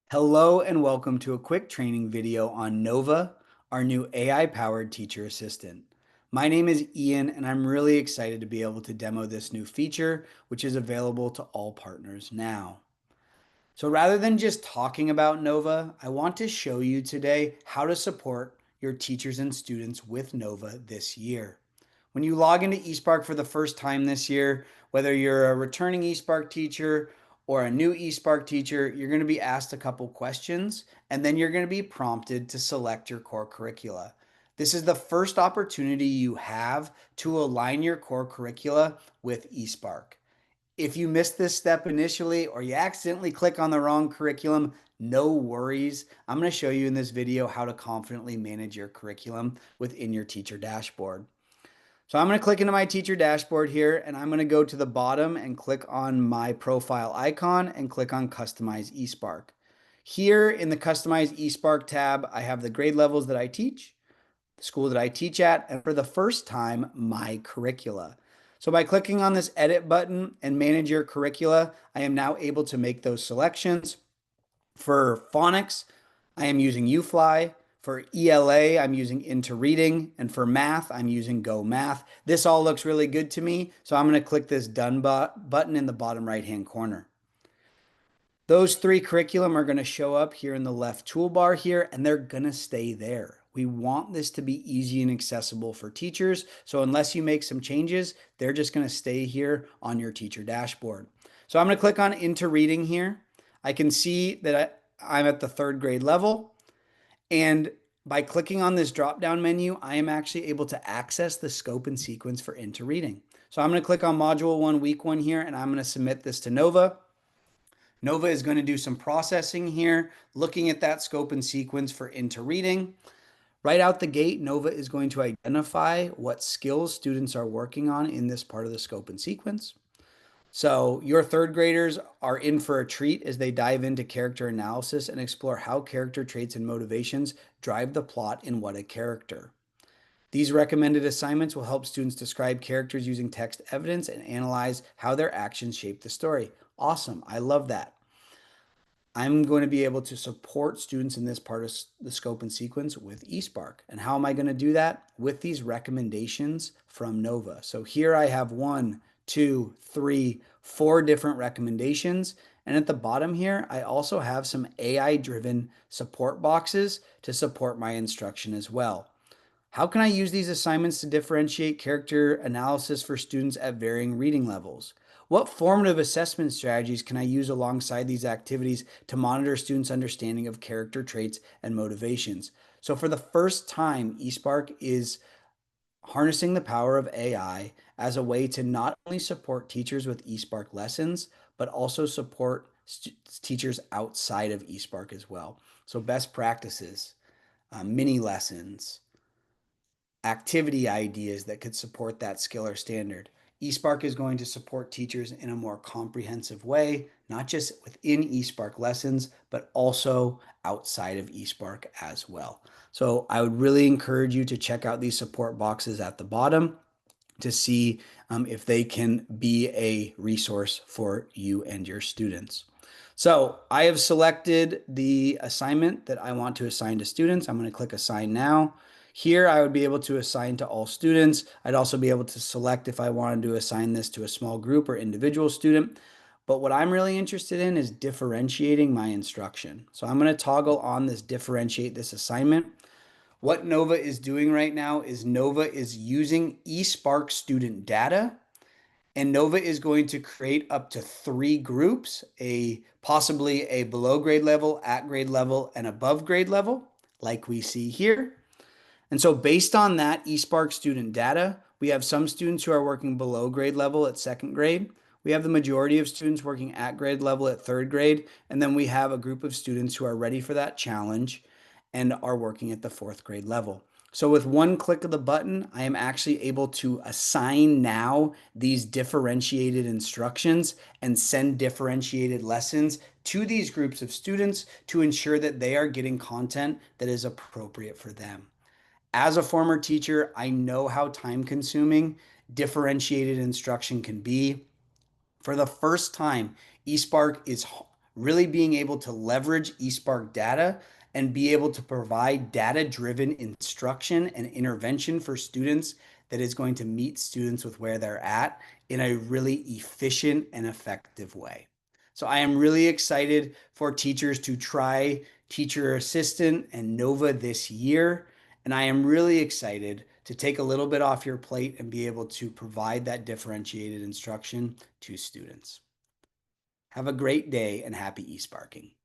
Hello and welcome to a quick training video on Nova, our new AI-powered teacher assistant. My name is Ian and I'm really excited to be able to demo this new feature, which is available to all partners now. So rather than just talking about Nova, I want to show you today how to support your teachers and students with Nova this year. When you log into eSpark for the first time this year, whether you're a returning eSpark teacher or a new eSpark teacher, you're going to be asked a couple questions and then you're going to be prompted to select your core curricula. This is the first opportunity you have to align your core curricula with eSpark. If you missed this step initially or you accidentally click on the wrong curriculum, no worries. I'm going to show you in this video how to confidently manage your curriculum within your teacher dashboard. So I'm going to click into my teacher dashboard here and I'm going to go to the bottom and click on my profile icon and click on Customize eSpark. Here in the Customize eSpark tab, I have the grade levels that I teach, the school that I teach at, and for the first time, my curricula. So by clicking on this edit button and manage your curricula, I am now able to make those selections. For phonics, I am using UFly. For ELA, I'm using Into Reading. And for math, I'm using Go Math. This all looks really good to me. So I'm going to click this Done button in the bottom right-hand corner. Those three curriculum are going to show up here in the left toolbar here, and they're going to stay there. We want this to be easy and accessible for teachers. So unless you make some changes, they're just going to stay here on your teacher dashboard. So I'm going to click on Into Reading here. I can see that I'm at the third grade level. And by clicking on this drop-down menu, I am actually able to access the scope and sequence for Into Reading. So I'm going to click on Module 1, Week 1 here, and I'm going to submit this to Nova. Nova is going to do some processing here, looking at that scope and sequence for Into Reading. Right out the gate, Nova is going to identify what skills students are working on in this part of the scope and sequence. So your third graders are in for a treat as they dive into character analysis and explore how character traits and motivations drive the plot in What a Character. These recommended assignments will help students describe characters using text evidence and analyze how their actions shape the story. Awesome. I love that. I'm going to be able to support students in this part of the scope and sequence with eSpark. And how am I going to do that? With these recommendations from Nova. So here I have 1, 2, 3, 4 different recommendations. And at the bottom here, I also have some AI-driven support boxes to support my instruction as well. How can I use these assignments to differentiate character analysis for students at varying reading levels? What formative assessment strategies can I use alongside these activities to monitor students' understanding of character traits and motivations? So for the first time, eSpark is harnessing the power of AI as a way to not only support teachers with eSpark lessons, but also support teachers outside of eSpark as well. So best practices, mini lessons, activity ideas that could support that skill or standard. eSpark is going to support teachers in a more comprehensive way, not just within eSpark lessons, but also outside of eSpark as well. So I would really encourage you to check out these support boxes at the bottom to see if they can be a resource for you and your students. So I have selected the assignment that I want to assign to students. I'm going to click Assign Now. Here, I would be able to assign to all students. I'd also be able to select if I wanted to assign this to a small group or individual student. But what I'm really interested in is differentiating my instruction. So I'm going to toggle on this differentiate this assignment. What Nova is doing right now is Nova is using eSpark student data, and Nova is going to create up to 3 groups, possibly a below grade level, at grade level, and above grade level, like we see here. And so based on that eSpark student data, we have some students who are working below grade level at second grade. We have the majority of students working at grade level at third grade. And then we have a group of students who are ready for that challenge and are working at the fourth grade level. So with one click of the button, I am actually able to assign now these differentiated instructions and send differentiated lessons to these groups of students to ensure that they are getting content that is appropriate for them. As a former teacher, I know how time consuming differentiated instruction can be. For the first time, eSpark is really being able to leverage eSpark data and be able to provide data-driven instruction and intervention for students that is going to meet students with where they're at in a really efficient and effective way. So I am really excited for teachers to try Teacher Assistant and Nova this year. And I am really excited to take a little bit off your plate and be able to provide that differentiated instruction to students. Have a great day and happy eSparking.